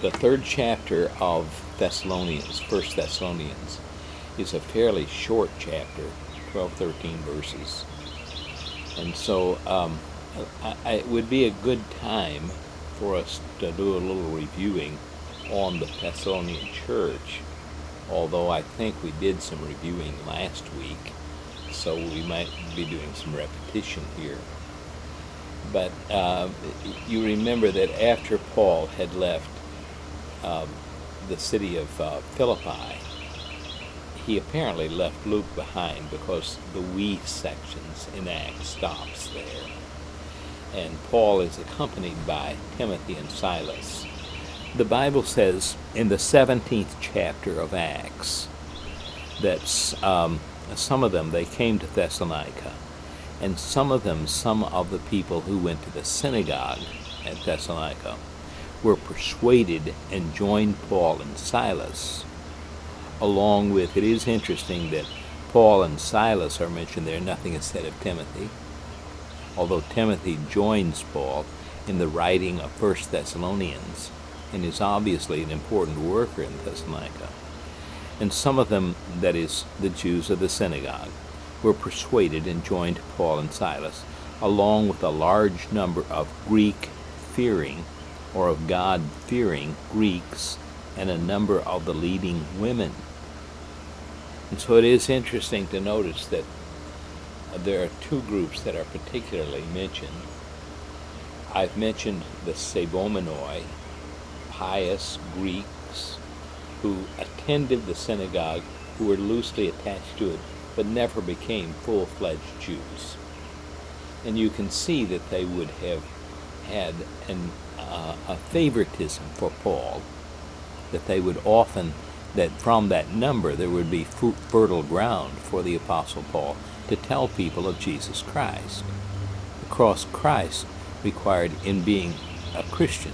The third chapter of Thessalonians, First Thessalonians, is a fairly short chapter, 12, 13 verses. And so it would be a good time for us to do a little reviewing on the Thessalonian church, although I think we did some reviewing last week, so we might be doing some repetition here. But you remember that after Paul had left the city of Philippi, he apparently left Luke behind because the we sections in Acts stops there. And Paul is accompanied by Timothy and Silas. The Bible says in the 17th chapter of Acts that some of them, they came to Thessalonica, and some of the people who went to the synagogue at Thessalonica were persuaded and joined Paul and Silas, along with, it is interesting that Paul and Silas are mentioned there, nothing is said of Timothy, although Timothy joins Paul in the writing of First Thessalonians and is obviously an important worker in Thessalonica. And some of them, that is, the Jews of the synagogue, were persuaded and joined Paul and Silas, along with a large number of Greek-fearing or of God-fearing Greeks and a number of the leading women. And so it is interesting to notice that there are two groups that are particularly mentioned. I've mentioned the Sabomenoi, pious Greeks who attended the synagogue, who were loosely attached to it, but never became full-fledged Jews. And you can see that they would have had a favoritism for Paul, that they would often, that from that number there would be fertile ground for the Apostle Paul to tell people of Jesus Christ. The cross Christ required in being a Christian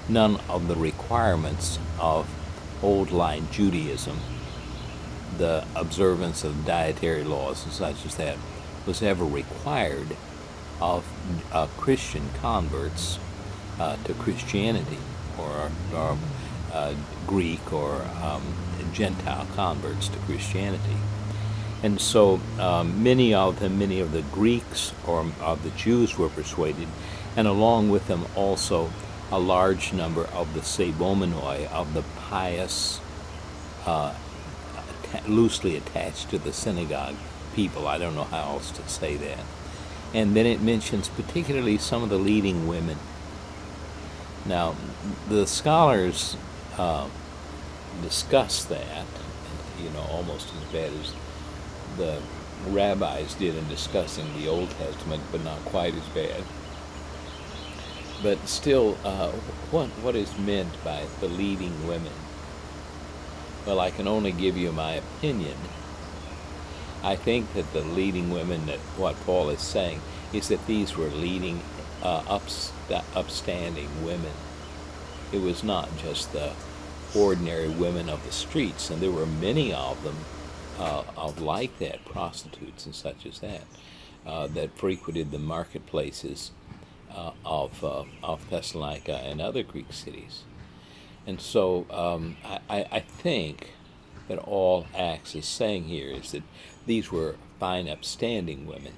none of the requirements of old-line Judaism, the observance of dietary laws and such as that, was ever required of Christian converts to Christianity, or Greek or Gentile converts to Christianity. And so many of the Greeks or of the Jews were persuaded, and along with them also a large number of the Sabomenoi, of the pious, loosely attached to the synagogue people. I don't know how else to say that. And then it mentions particularly some of the leading women. Now, the scholars discuss that, almost as bad as the rabbis did in discussing the Old Testament, but not quite as bad. But still, what is meant by the leading women? Well, I can only give you my opinion. I think that the leading women, that what Paul is saying, is that these were leading, upstanding women. It was not just the ordinary women of the streets, and there were many of them, of like that, prostitutes and such as that, that frequented the marketplaces of Thessalonica and other Greek cities. And so I think that all Acts is saying here is that these were fine, upstanding women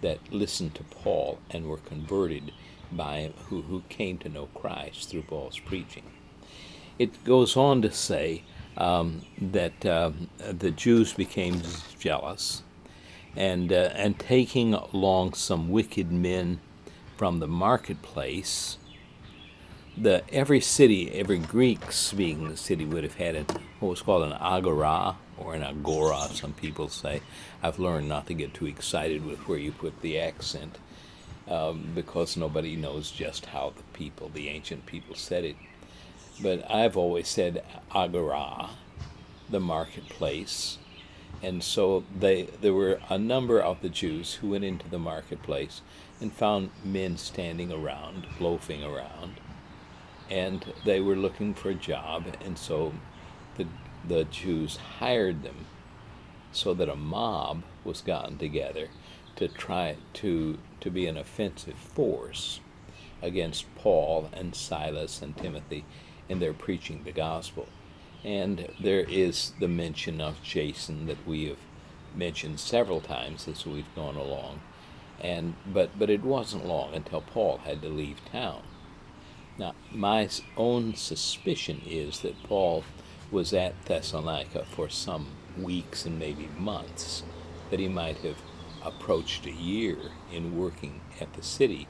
that listened to Paul and were converted by him, who came to know Christ through Paul's preaching. It goes on to say that the Jews became jealous, and taking along some wicked men from the marketplace. Every city, every Greek-speaking city would have had what was called an agora, or an agora, some people say. I've learned not to get too excited with where you put the accent, because nobody knows just how the ancient people said it. But I've always said agora, the marketplace. And so there were a number of the Jews who went into the marketplace and found men standing around, loafing around, and they were looking for a job, and so the Jews hired them, so that a mob was gotten together to try to be an offensive force against Paul and Silas and Timothy and they're preaching the gospel. And there is the mention of Jason that we have mentioned several times as we've gone along. But it wasn't long until Paul had to leave town. Now, my own suspicion is that Paul was at Thessalonica for some weeks and maybe months, that he might have approached a year in working at the city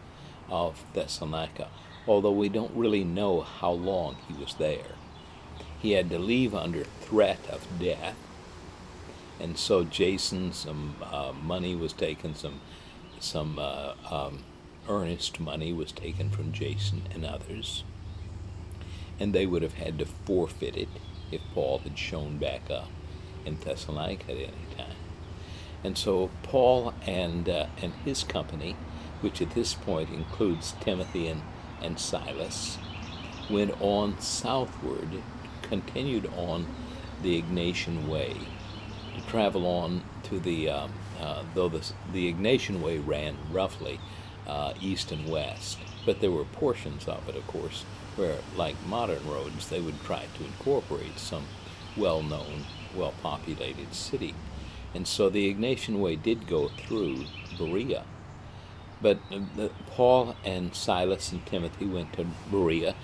of Thessalonica, although we don't really know how long he was there. He had to leave under threat of death, and so Jason, some money was taken, some earnest money was taken from Jason and others, and they would have had to forfeit it if Paul had shown back up in Thessalonica at any time. And so Paul and his company, which at this point includes Timothy and Silas, went on southward, continued on the Ignatian Way, to travel on to though the Ignatian Way ran roughly east and west, but there were portions of it, of course, where, like modern roads, they would try to incorporate some well-known, well-populated city. And so the Ignatian Way did go through Berea. But Paul and Silas and Timothy went to Berea.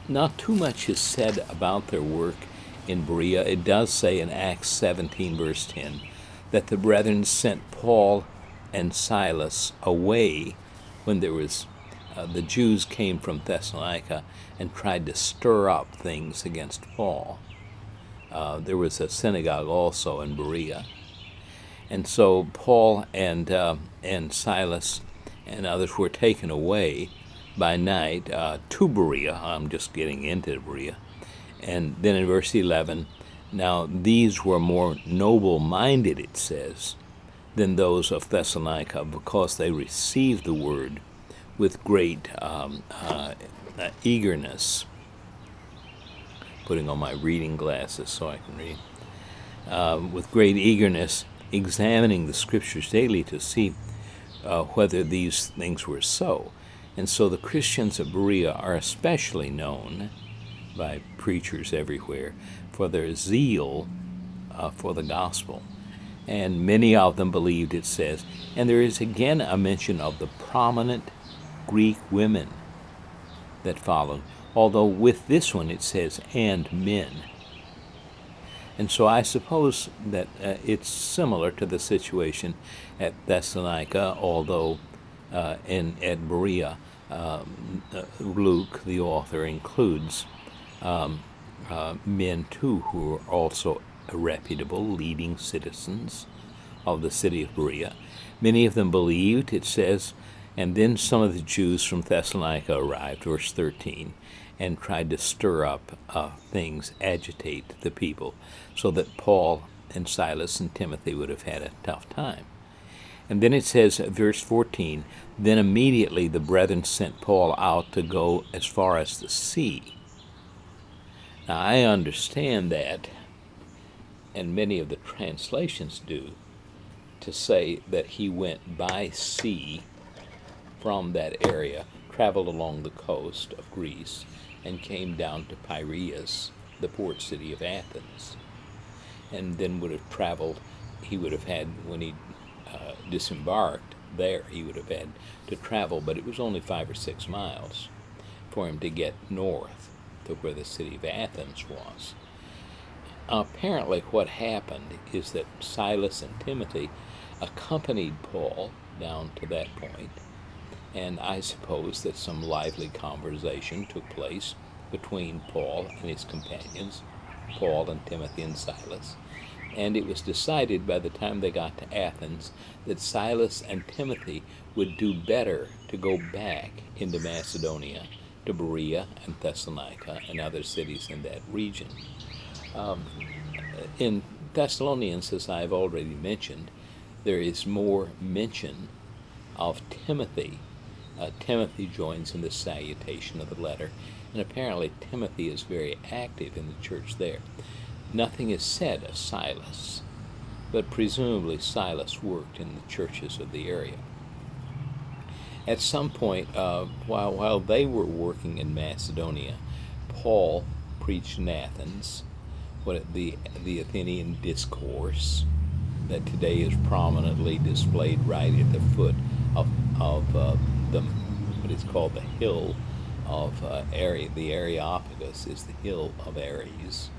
Not too much is said about their work in Berea. It does say in Acts 17, verse 10, that the brethren sent Paul and Silas away when there was the Jews came from Thessalonica and tried to stir up things against Paul. There was a synagogue also in Berea. And so Paul and Silas and others were taken away by night to Berea. I'm just getting into Berea. And then in verse 11, now these were more noble-minded, it says, than those of Thessalonica, because they received the word with great eagerness. Putting on my reading glasses so I can read. With great eagerness, examining the scriptures daily to see whether these things were so. And so the Christians of Berea are especially known by preachers everywhere for their zeal for the gospel. And many of them believed, it says. And there is again a mention of the prominent Greek women that followed, although with this one it says, and men. And so I suppose that it's similar to the situation at Thessalonica, although at Berea, Luke, the author, includes men too who are also reputable, leading citizens of the city of Berea. Many of them believed, it says, and then some of the Jews from Thessalonica arrived, verse 13, and tried to stir up things, agitate the people, so that Paul and Silas and Timothy would have had a tough time. And then it says, verse 14, then immediately the brethren sent Paul out to go as far as the sea. Now I understand that, and many of the translations do, to say that he went by sea from that area, traveled along the coast of Greece, and came down to Piraeus, the port city of Athens, and then would have traveled. He would have had, when he disembarked there, he would have had to travel, but it was only 5 or 6 miles for him to get north to where the city of Athens was. Apparently what happened is that Silas and Timothy accompanied Paul down to that point, and I suppose that some lively conversation took place between Paul and his companions, Paul and Timothy and Silas, and it was decided by the time they got to Athens that Silas and Timothy would do better to go back into Macedonia, to Berea and Thessalonica and other cities in that region. In Thessalonians, as I've already mentioned, there is more mention of Timothy. Timothy joins in the salutation of the letter, and apparently Timothy is very active in the church there. Nothing is said of Silas, but presumably Silas worked in the churches of the area. At some point, while they were working in Macedonia, Paul preached in Athens, the Athenian discourse that today is prominently displayed right at the foot of the what is called the hill of the Areopagus is the hill of Ares.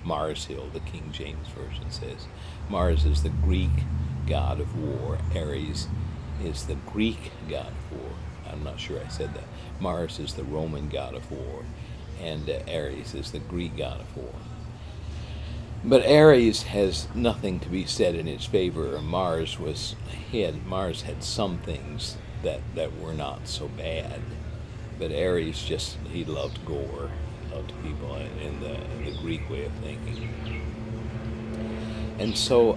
Mars Hill, the King James Version says. Mars is the Greek god of war. Ares is the Greek god of war. I'm not sure I said that. Mars is the Roman god of war, and Ares is the Greek god of war. But Ares has nothing to be said in its favor. Mars had some things that were not so bad, but Ares he loved gore. He loved people in the Greek way of thinking. And so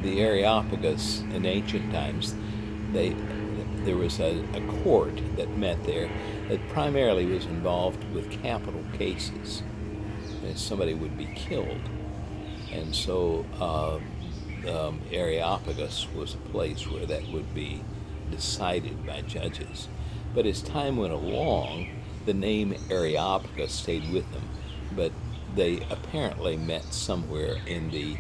the Areopagus in ancient times, there was a court that met there that primarily was involved with capital cases. Somebody would be killed, and so Areopagus was a place where that would be decided by judges. But as time went along, the name Areopagus stayed with them, but they apparently met somewhere in the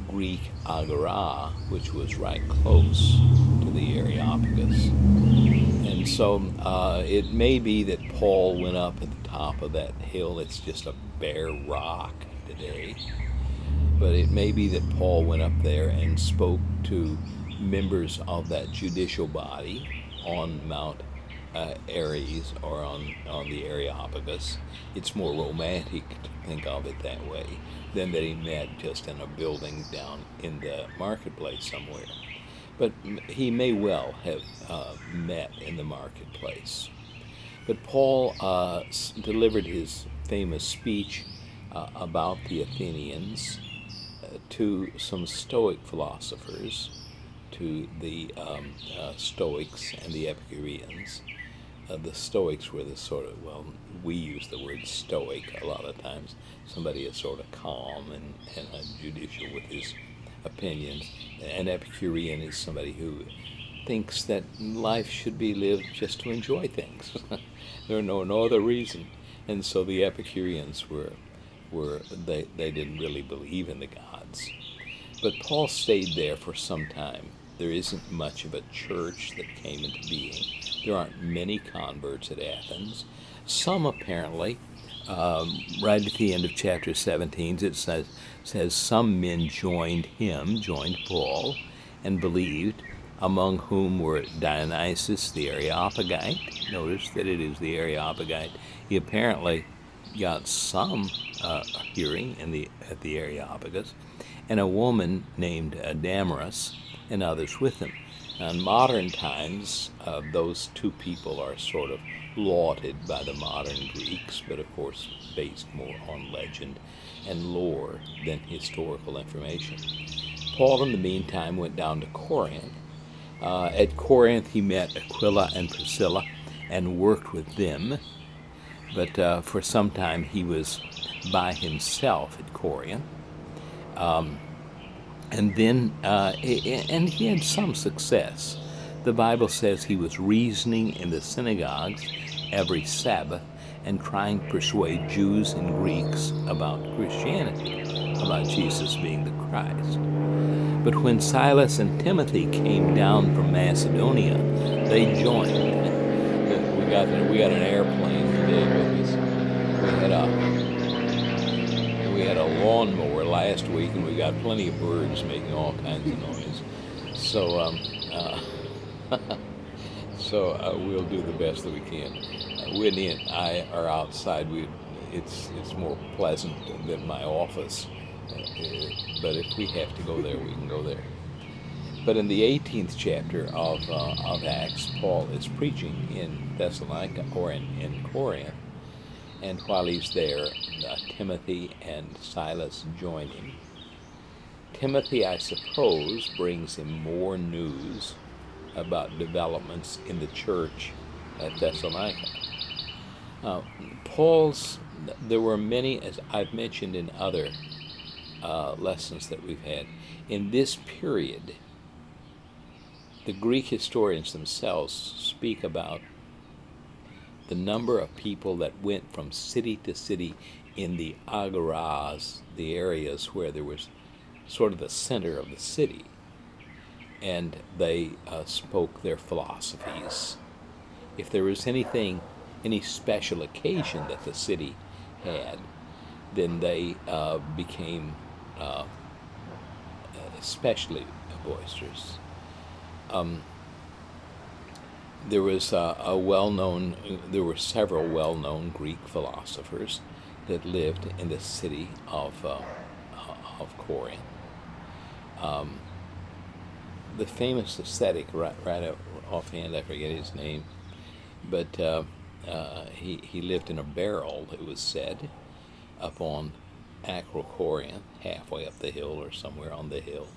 Greek Agora, which was right close to the Areopagus. And so it may be that Paul went up at the top of that hill. It's just a bare rock today. But it may be that Paul went up there and spoke to members of that judicial body on Mount Ares, or on the Areopagus. It's more romantic to think of it that way than that he met just in a building down in the marketplace somewhere. But he may well have met in the marketplace. But Paul delivered his famous speech about the Athenians to some Stoic philosophers, to the Stoics and the Epicureans. The Stoics were the sort of, we use the word stoic a lot of times. Somebody is sort of calm and judicial with his opinions. An Epicurean is somebody who thinks that life should be lived just to enjoy things. There no other reason. And so the Epicureans they didn't really believe in the gods. But Paul stayed there for some time. There isn't much of a church that came into being. There aren't many converts at Athens. Some apparently, right at the end of chapter 17, it says some men joined Paul, and believed, among whom were Dionysius the Areopagite. Notice that it is the Areopagite. He apparently got some hearing at the Areopagus, and a woman named Damaris, and others with him. Now, in modern times, those two people are sort of lauded by the modern Greeks, but of course based more on legend and lore than historical information. Paul, in the meantime, went down to Corinth. At Corinth, he met Aquila and Priscilla and worked with them, but for some time he was by himself at Corinth. And then he had some success. The Bible says he was reasoning in the synagogues every Sabbath and trying to persuade Jews and Greeks about Christianity, about Jesus being the Christ. But when Silas and Timothy came down from Macedonia, they joined. We got an airplane today with us. We had a lawnmower last week, and we got plenty of birds making all kinds of noise. So we'll do the best that we can. Whitney and I are outside. It's more pleasant than my office. But if we have to go there, we can go there. But in the 18th chapter of Acts, Paul is preaching in Thessalonica, or in Corinth, and while he's there, Timothy and Silas join him. Timothy, I suppose, brings him more news about developments in the church at Thessalonica. There were many, as I've mentioned in other lessons that we've had, in this period, the Greek historians themselves speak about the number of people that went from city to city in the agoras, the areas where there was sort of the center of the city, and they spoke their philosophies. If there was anything, any special occasion that the city had, then they became especially boisterous. There was there were several well-known Greek philosophers that lived in the city of Corinth. The famous ascetic, right offhand, I forget his name, but he lived in a barrel, it was said, up on Acrocorinth, halfway up the hill or somewhere on the hill,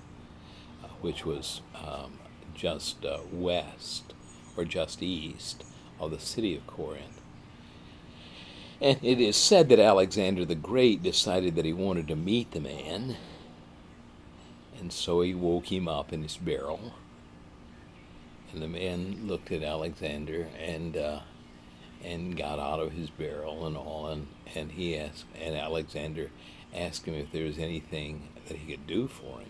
which was just west or just east of the city of Corinth. And it is said that Alexander the Great decided that he wanted to meet the man, and so he woke him up in his barrel. And the man looked at Alexander and got out of his barrel and all, and he asked, and Alexander asked him if there was anything that he could do for him.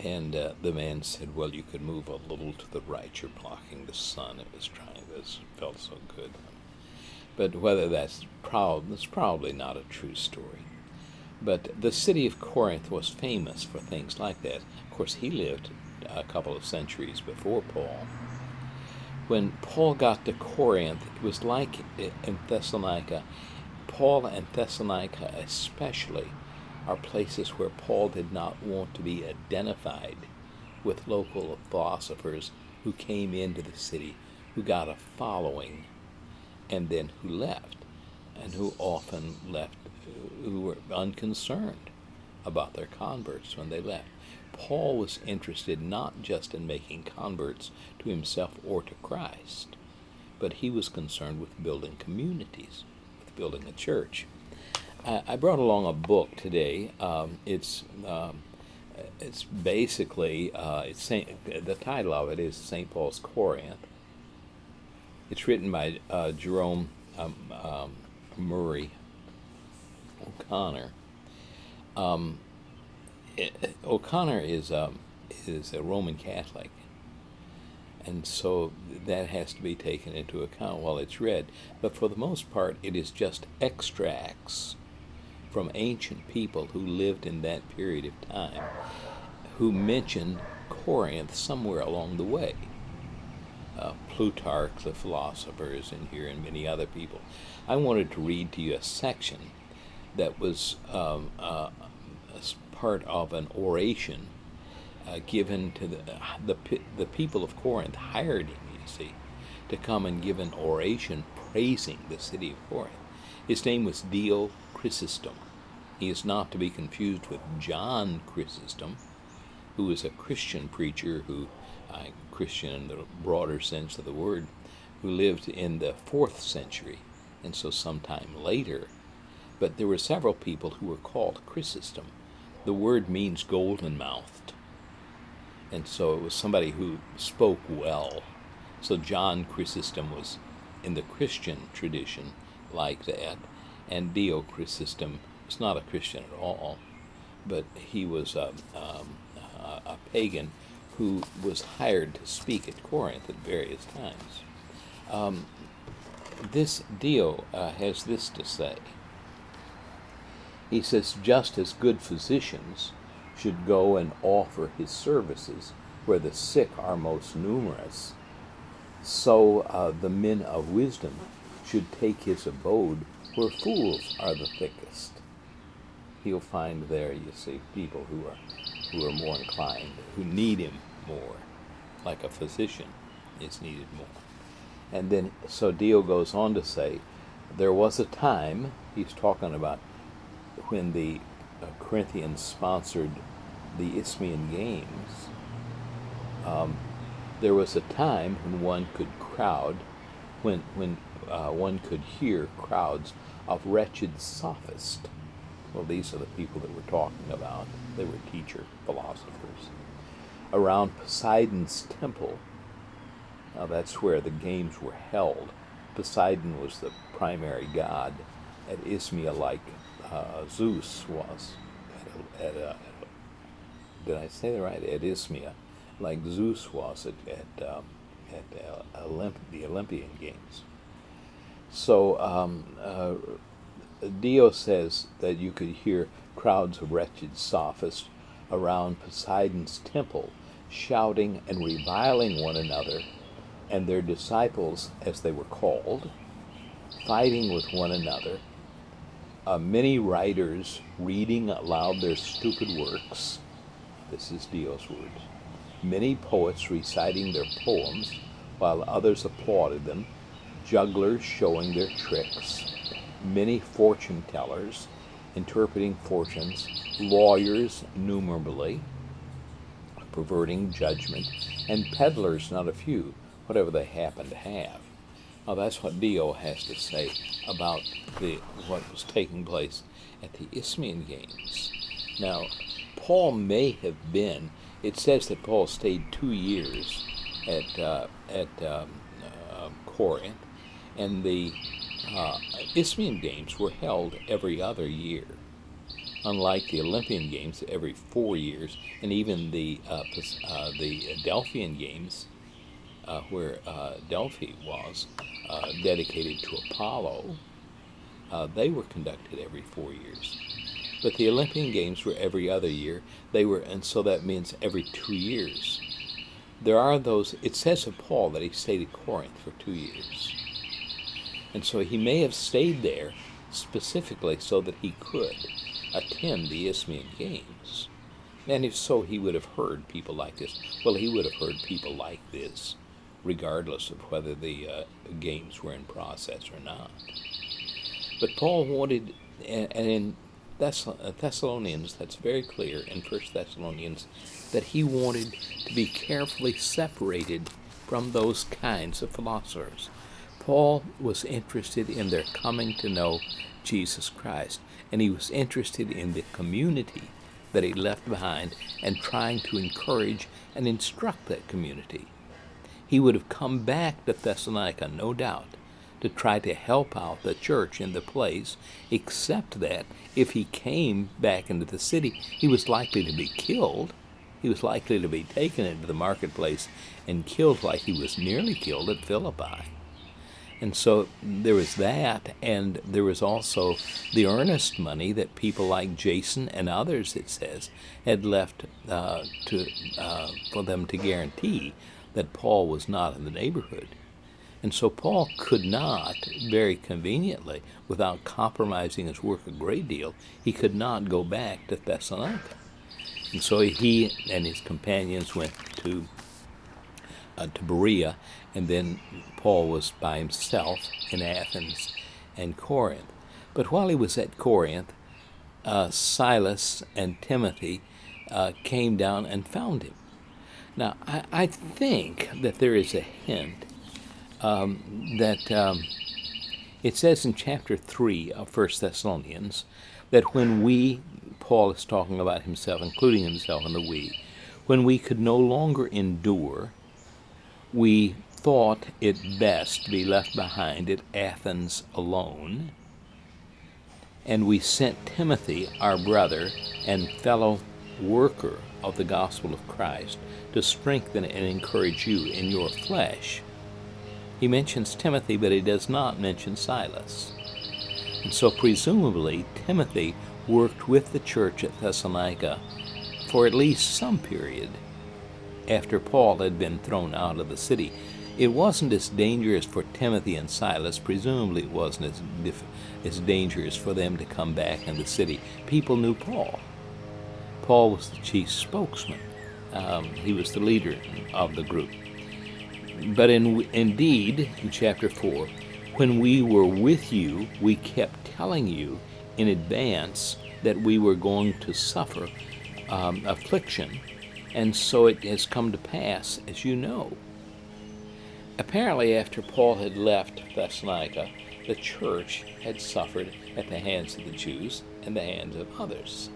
And the man said, "Well, you could move a little to the right. You're blocking the sun." It was trying. This felt so good. But whether that's probably not a true story. But the city of Corinth was famous for things like that. Of course, he lived a couple of centuries before Paul. When Paul got to Corinth, it was like in Thessalonica. Paul and Thessalonica especially are places where Paul did not want to be identified with local philosophers who came into the city, who got a following, and then who left, and who often left, who were unconcerned about their converts when they left. Paul was interested not just in making converts to himself or to Christ, but he was concerned with building communities, with building a church. I brought along a book today. It's basically the title of it is St. Paul's Corinth. It's written by Jerome Murray O'Connor. O'Connor is a Roman Catholic, and so that has to be taken into account while it's read. But for the most part, it is just extracts from ancient people who lived in that period of time, who mention Corinth somewhere along the way. Plutarch, the philosopher, is in here, and many other people. I wanted to read to you a section that was part of an oration given to the people of Corinth. Hired him, you see, to come and give an oration praising the city of Corinth. His name was Dio Chrysostom. He is not to be confused with John Chrysostom, who is a Christian preacher, Christian in the broader sense of the word, who lived in the 4th century, and so sometime later. But there were several people who were called Chrysostom. The word means golden-mouthed, and so it was somebody who spoke well. So John Chrysostom was in the Christian tradition like that, and Dio Chrysostom was not a Christian at all, but he was a pagan who was hired to speak at Corinth at various times. This Dio has this to say. He says, just as good physicians should go and offer his services where the sick are most numerous, so the men of wisdom should take his abode where fools are the thickest. He'll find there, you see, people who are more inclined, who need him more, like a physician is needed more. And then, so Dio goes on to say, there was a time, he's talking about when the Corinthians sponsored the Isthmian Games. There was a time when one could one could hear crowds of wretched sophists. Well, these are the people that we're talking about. They were teacher philosophers. Around Poseidon's temple, Now that's where the games were held. Poseidon was the primary god at Isthmia, like Zeus was did I say that right? At Isthmia, like Zeus was at the Olympian Games. So Dio says that you could hear crowds of wretched sophists around Poseidon's temple shouting and reviling one another and their disciples, as they were called, fighting with one another. Many writers reading aloud their stupid works. This is Dio's words. Many poets reciting their poems, while others applauded them. Jugglers showing their tricks. Many fortune tellers interpreting fortunes. Lawyers innumerably perverting judgment. And peddlers not a few, whatever they happen to have. Now that's what Dio has to say about what was taking place at the Isthmian Games. Now, Paul may have been, it says that Paul stayed 2 years at Corinth, and the Isthmian Games were held every other year, unlike the Olympian Games every 4 years, and even the Delphian Games, where Delphi was dedicated to Apollo, they were conducted every 4 years. But the Olympian Games were every other year. And so that means every 2 years. There are those, it says of Paul that he stayed at Corinth for 2 years. And so he may have stayed there specifically so that he could attend the Isthmian Games. And if so, he would have heard people like this. Well, he would have heard people like this, regardless of whether the games were in process or not. But Paul wanted, and in Thessalonians, that's very clear in 1 Thessalonians, that he wanted to be carefully separated from those kinds of philosophers. Paul was interested in their coming to know Jesus Christ, and he was interested in the community that he left behind and trying to encourage and instruct that community. He would have come back to Thessalonica, no doubt, to try to help out the church in the place, except that if he came back into the city, he was likely to be killed. He was likely to be taken into the marketplace and killed like he was nearly killed at Philippi. And so there was that, and there was also the earnest money that people like Jason and others, it says, had left for them to guarantee that Paul was not in the neighborhood. And so Paul could not, very conveniently, without compromising his work a great deal, he could not go back to Thessalonica. And so he and his companions went to Berea, and then Paul was by himself in Athens and Corinth. But while he was at Corinth, Silas and Timothy came down and found him. Now, I think that there is a hint that it says in chapter 3 of 1 Thessalonians that when Paul is talking about himself, including himself in the when we could no longer endure, we thought it best to be left behind at Athens alone, and we sent Timothy, our brother and fellow worker of the gospel of Christ, to strengthen and encourage you in your flesh. He mentions Timothy, but he does not mention Silas. And so presumably Timothy worked with the church at Thessalonica for at least some period after Paul had been thrown out of the city. It wasn't as dangerous for Timothy and Silas. Presumably it wasn't as dangerous for them to come back in the city. People knew Paul. Paul was the chief spokesman. He was the leader of the group. But indeed, in chapter 4, when we were with you, we kept telling you in advance that we were going to suffer affliction, and so it has come to pass, as you know. Apparently, after Paul had left Thessalonica, the church had suffered at the hands of the Jews and the hands of others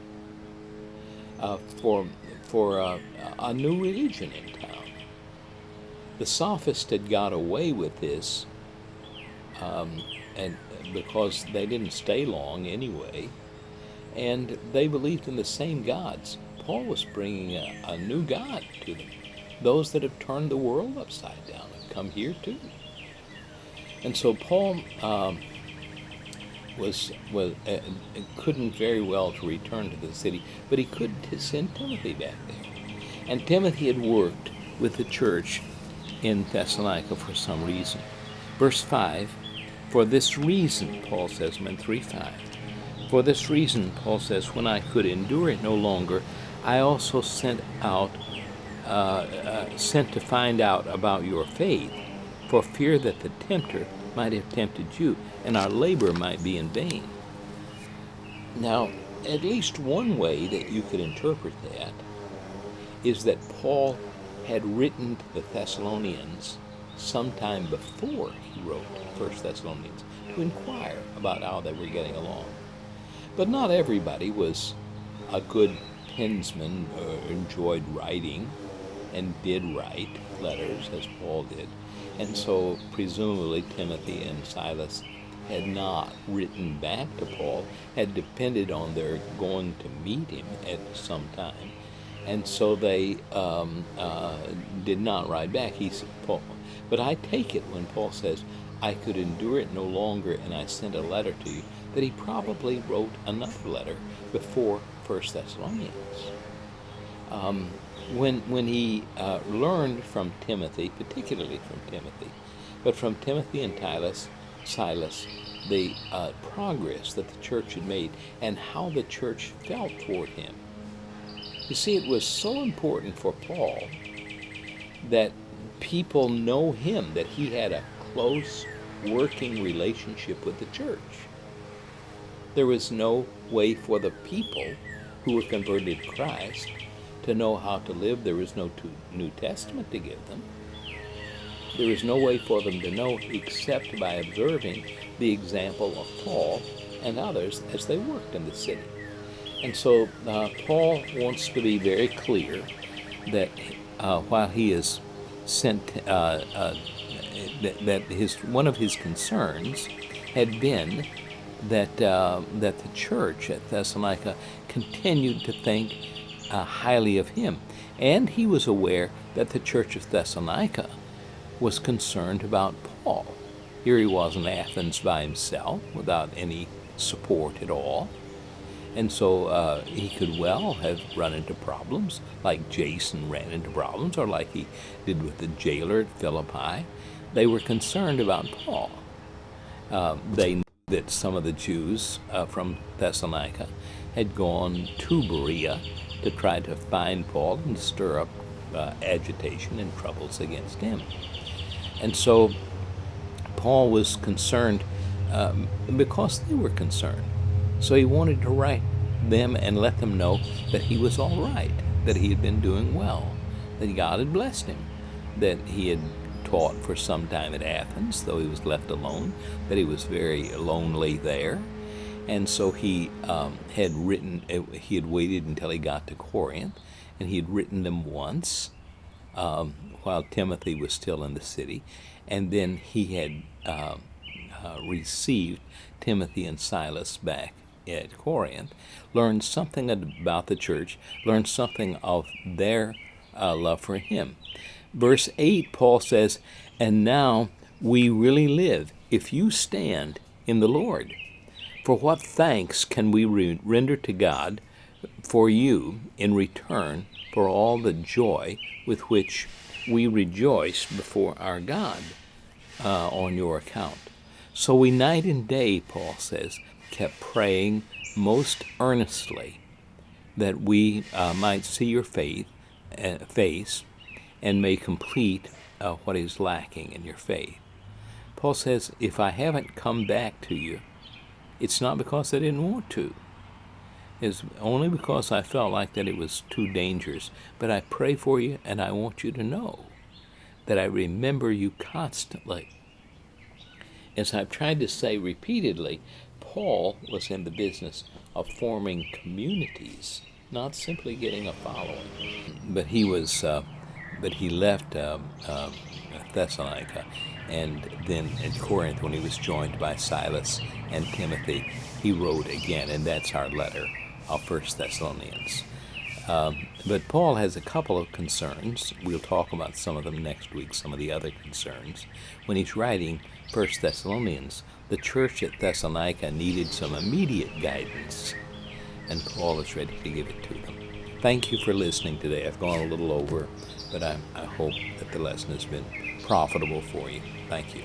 for a new religion in town. The sophists had got away with this, and because they didn't stay long anyway, and they believed in the same gods. Paul was bringing a new God to them. Those that have turned the world upside down have come here too. And so Paul couldn't very well to return to the city, but he could send Timothy back there. And Timothy had worked with the church in Thessalonica for some reason. Verse 5, for this reason, Paul says, 3:5. For this reason, Paul says, when I could endure it no longer, I also sent to find out about your faith, for fear that the tempter might have tempted you, and our labor might be in vain. Now, at least one way that you could interpret that is that Paul had written to the Thessalonians sometime before he wrote 1 Thessalonians to inquire about how they were getting along. But not everybody was a good pensman or enjoyed writing and did write letters as Paul did. And so presumably Timothy and Silas had not written back to Paul, had depended on their going to meet him at some time. And so they did not write back. He said, Paul. But I take it when Paul says, I could endure it no longer and I sent a letter to you, that he probably wrote another letter before 1 Thessalonians. When he learned from Timothy, particularly from Timothy, but from Timothy and Silas, the progress that the church had made and how the church felt toward him. You see, it was so important for Paul that people know him, that he had a close working relationship with the church. There was no way for the people who were converted to Christ to know how to live. There was no New Testament to give them. There was no way for them to know except by observing the example of Paul and others as they worked in the city. And so Paul wants to be very clear that while he is sent, one of his concerns had been that the church at Thessalonica continued to think highly of him. And he was aware that the church of Thessalonica was concerned about Paul. Here he was in Athens by himself, without any support at all. And so he could well have run into problems, like Jason ran into problems, or like he did with the jailer at Philippi. They were concerned about Paul. They knew that some of the Jews from Thessalonica had gone to Berea to try to find Paul and stir up agitation and troubles against him. And so Paul was concerned because they were concerned. So he wanted to write them and let them know that he was all right, that he had been doing well, that God had blessed him, that he had taught for some time at Athens, though he was left alone, that he was very lonely there. And so he had waited until he got to Corinth, and he had written them once while Timothy was still in the city, and then he had received Timothy and Silas back at Corinth, learned something about the church, learned something of their love for him. Verse 8, Paul says, and now we really live, if you stand in the Lord. For what thanks can we render to God for you in return for all the joy with which we rejoice before our God on your account? So we night and day, Paul says, kept praying most earnestly that we might see your face and may complete what is lacking in your faith. Paul says, if I haven't come back to you, it's not because I didn't want to. It's only because I felt like that it was too dangerous. But I pray for you, and I want you to know that I remember you constantly. As I've tried to say repeatedly, Paul was in the business of forming communities, not simply getting a following. But he left Thessalonica, and then in Corinth, when he was joined by Silas and Timothy, he wrote again, and that's our letter of First Thessalonians. But Paul has a couple of concerns. We'll talk about some of them next week, some of the other concerns. When he's writing First Thessalonians, the church at Thessalonica needed some immediate guidance, and Paul is ready to give it to them. Thank you for listening today. I've gone a little over, but I hope that the lesson has been profitable for you. Thank you.